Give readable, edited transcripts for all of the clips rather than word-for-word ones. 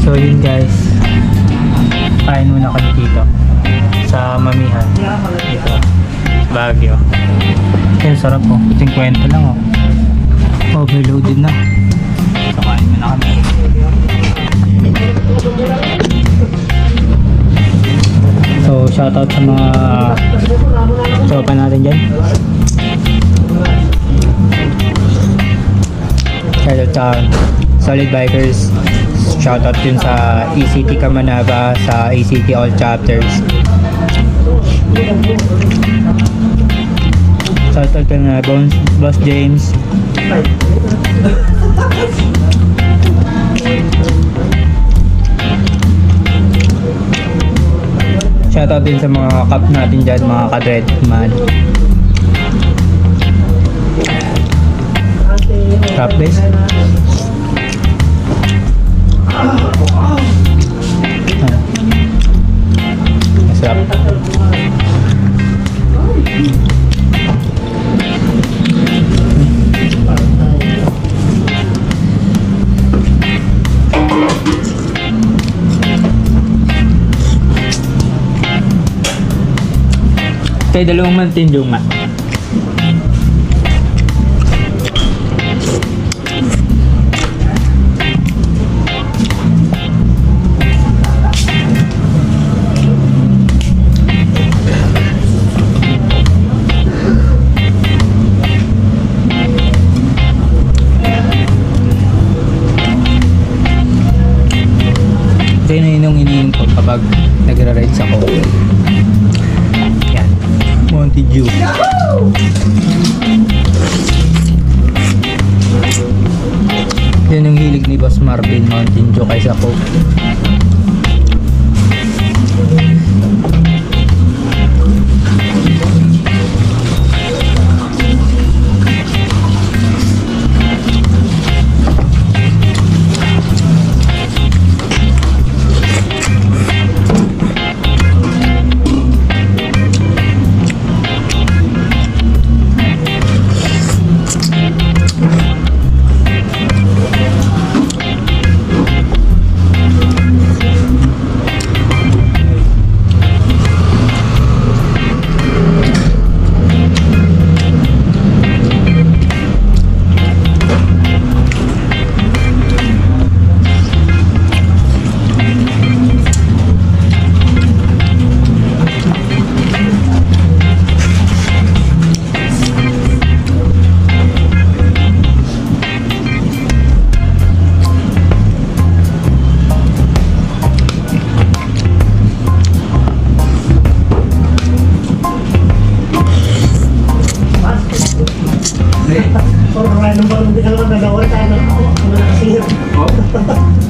So yun guys, kain muna kami dito sa Mamihan dito sa Baguio. Kaya sarap po, 50 lang oh. Overloaded na. So kain muna kami. So shoutout sa mga tropa natin dyan. Shoutout sa Solid Bikers. Shoutout din sa ECT Kamanaba, sa ECT All Chapters. Shoutout ka na Boss James. Shoutout din sa mga kap natin dyan, mga ka-dread man. Top base. Masarap. Kaya dalawang mantinjong nga. Kaya na yun yung iniinom ko kapag nagra-rides ako. Yan. Monty Dew. Yan yung hilig ni Boss Marvin, Mountain Dew kaysa Coke.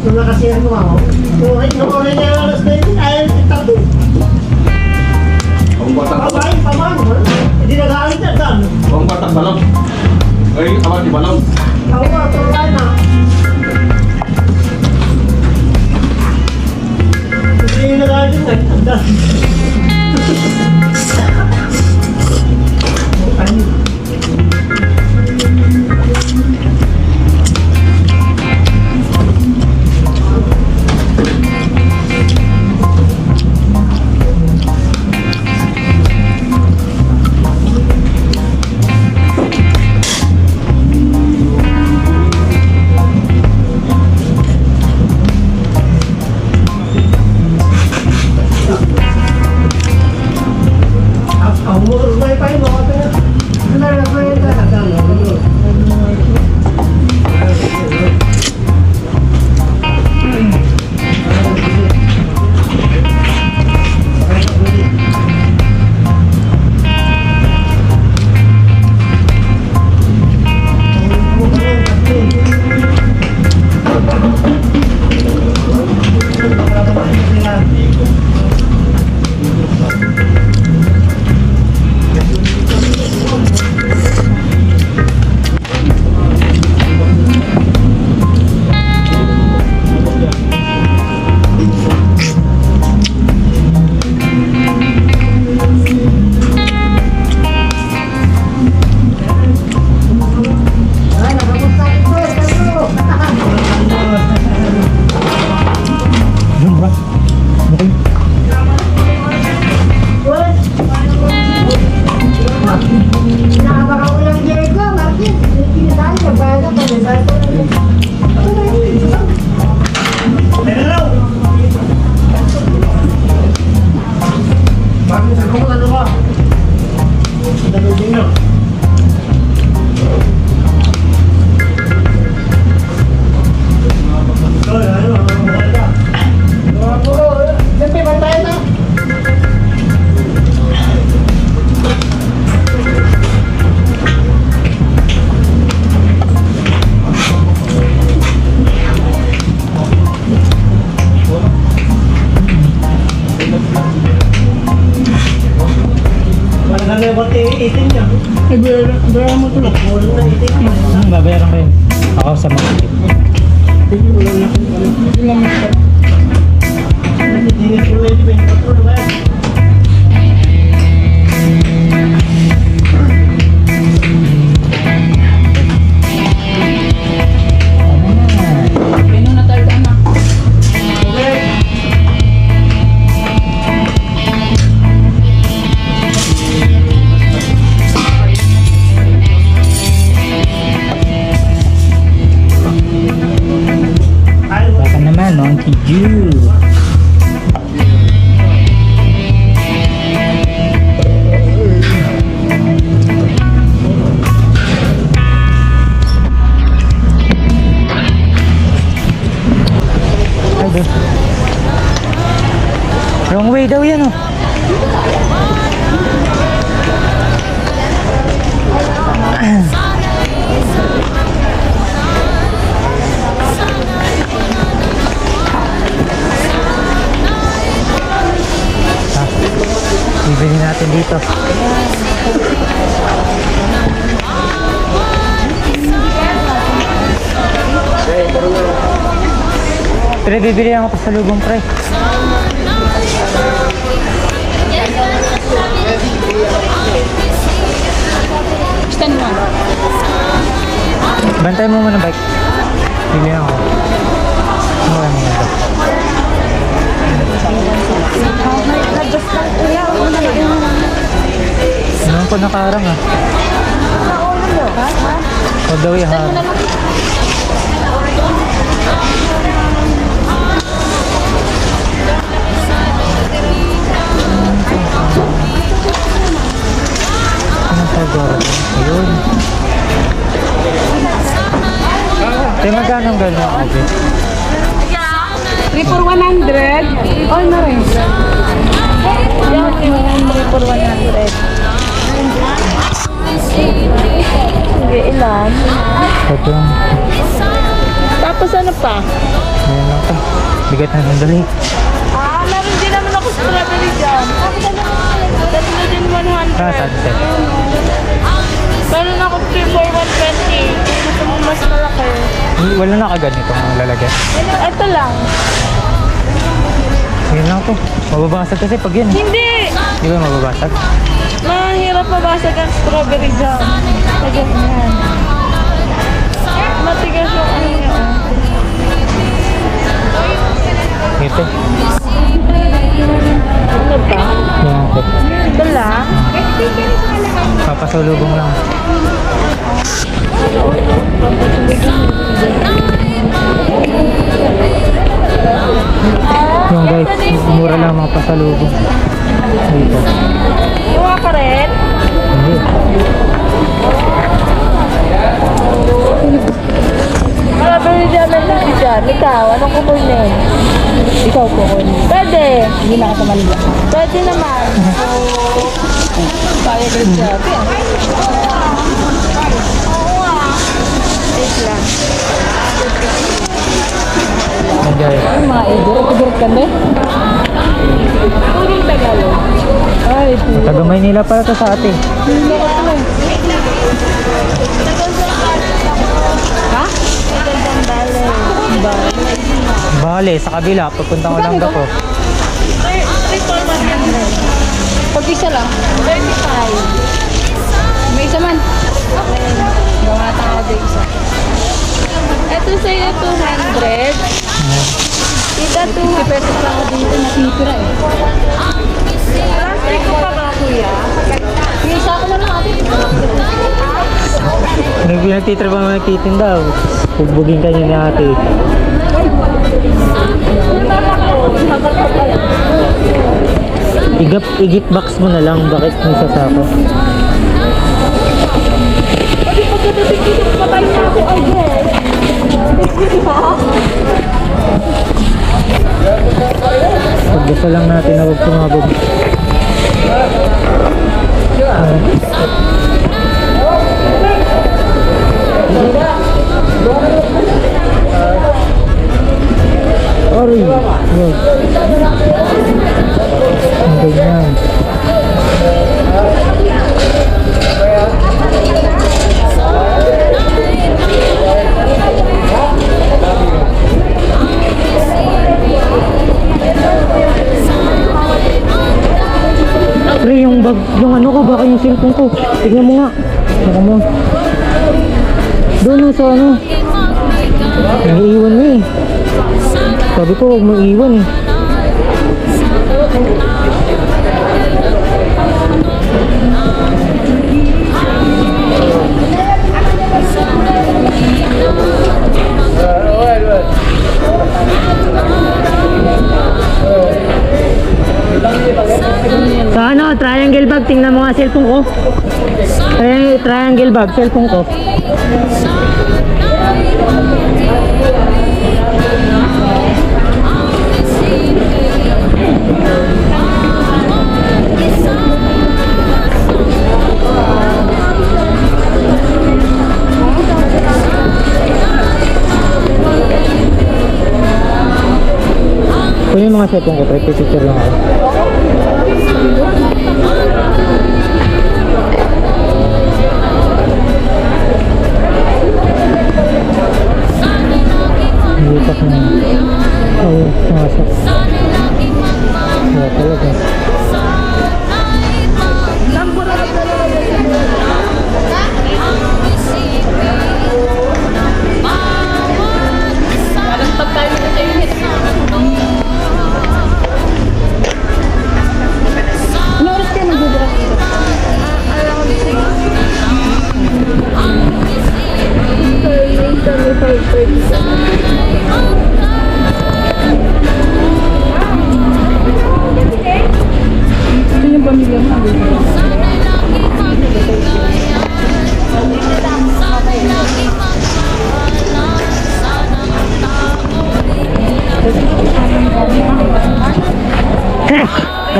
Nung nakasihan mo ako, nung oras niya alas 20, ayaw itabi. Ang batak pa lang. Pabayin, pabayin. Hindi nag-aalit na dyan. Ang batak pa lang. Ay, awan di ba lang? Ako nga, turuan na. Hindi nag-aalit na dyan. Bayaran mo tulog. Wala na itik. Babayaran ko yun. Ako sa mga tip. Sige, wala na. Hindi lang ito. Hindi ko ready ba? Patro na ba? Baka naman, Monkey Jew. Ay, doon. Wrong way daw yan, oh. Bibili natin dito. Pre, bibili ako pa sa lubong, pre. Stand mo. Bantay mo muna bike. Bibili ako. Ano kaya mga ito? Naman ko nakarang ah. O daw yan. Anong pagawin? Ayun. Kaya magkano ang gano'n ako? 3 for 100. Oh, na rin. Yan, 3 for 100. Sige, ilan? Ito yung... Tapos ano pa? Ayan lang ito. Bigat na sandali. Meron din naman ako strawberry dyan. Tatlo din 100. Sunset. Meron ako 3 for 120. Gusto mo mas malaki. Wala na kaganitong lalagyan. Ito lang. Ayan lang ito. Mababasag kasi pag yan. Hindi! Di ba mababasag? Mahirap mabasag ang strawberry jam. Lagyan mo yan. Matigas yung ano niya. Ito. Ano ba? Ayan ito. Ito lang? Papasulubong lang. Yung guys, mura lang mga pasalubong. Dito. Iwa ka rin? Hindi. Strawberry jam and cookie jam. Ikaw, anong kukunin? Ikaw kukunin. Pwede. Hindi na ka malila. Pwede naman. Kaya rin siya. Oo nga. Wait lang. Ayan guys. Mga igurot ka na? Purong Tagalog. Ay, Taga Maynila pala to sa atin. ha? Magandang balay. Bale, sa kabila, pagpuntang Olangga ko. 3 for 100. Pag isa lang? 35. May isa man. Gawa tayo din isa. Ito sa'yo 200. Tita 200 pesos lang ako dito natitira eh. Plastic ko pa ba kuya? Yung isa ko na lang ate. Nagtitrabaho mo nagtitinda. Pugbugin ka niya ni ate. Igit box mo na lang. Bakit may sasako? Pwede pagkadating dito patay na ako again. Pagdasa lang natin na huwag sumabog. Aray! Wag. Ang ganyan. yung cellphone ko. Tignan mo nga. Saka mo. Doon na sa ano. Naiiwan mo eh. Sabi ko, huwag mo iwan eh. So ano, triangle bag, tingnan mo nga cellphone ko. Triangle bag, cellphone ko. Kunin yung mga cellphone ko, picture lang ako. Lipat na yun. Oo, sumasok. Wala talaga.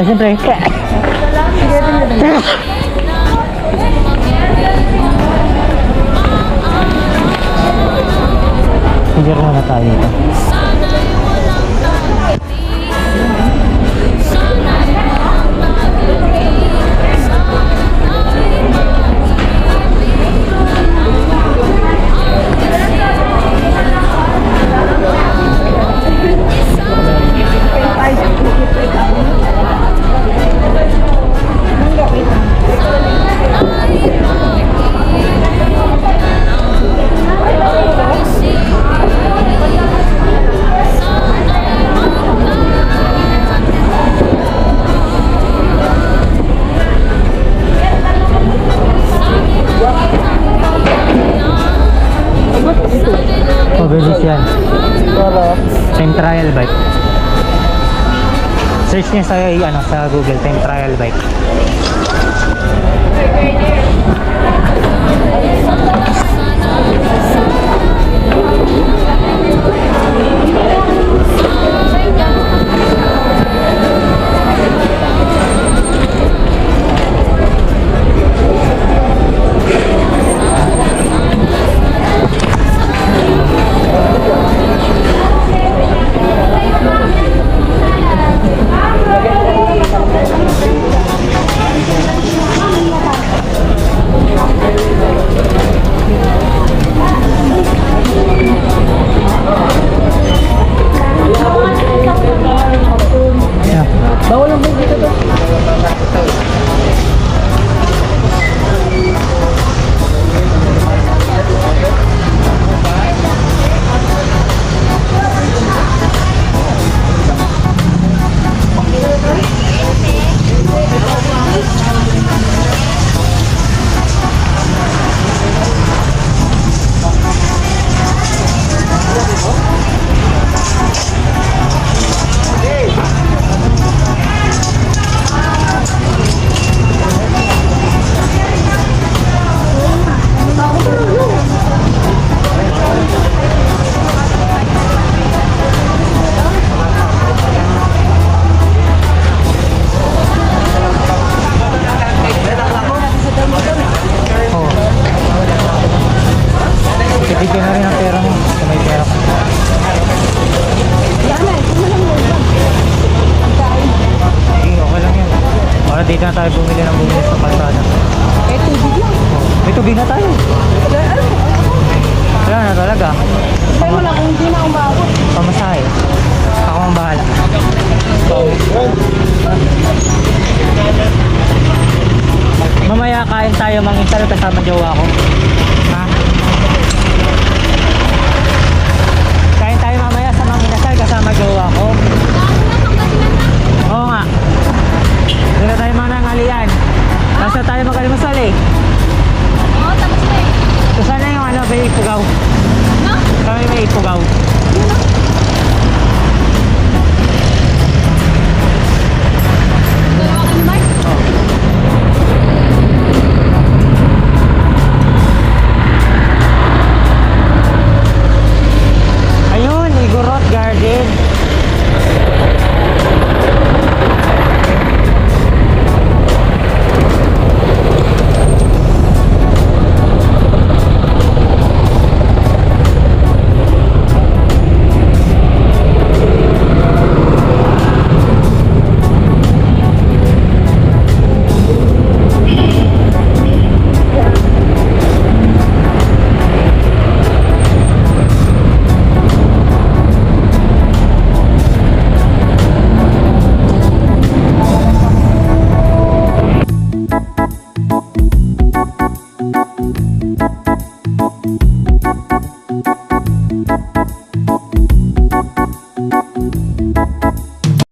Siyempre. Picture muna tayo dito. Mabilis yan. Time trial bike. Search niya sa, ano, sa Google, time trial bike. Bigyan na rin ang pera mo kung may pera ka. Sige, okay lang yan. Para dito na tayo bumili sa kalsada. Eh, tubig lang. May tubig na tayo. Wala na talaga. Kaya wala kung hindi na umabot. Pamasahe. Ako ang bahala. Mamaya Ipugaw. No? Kami may Ipugaw.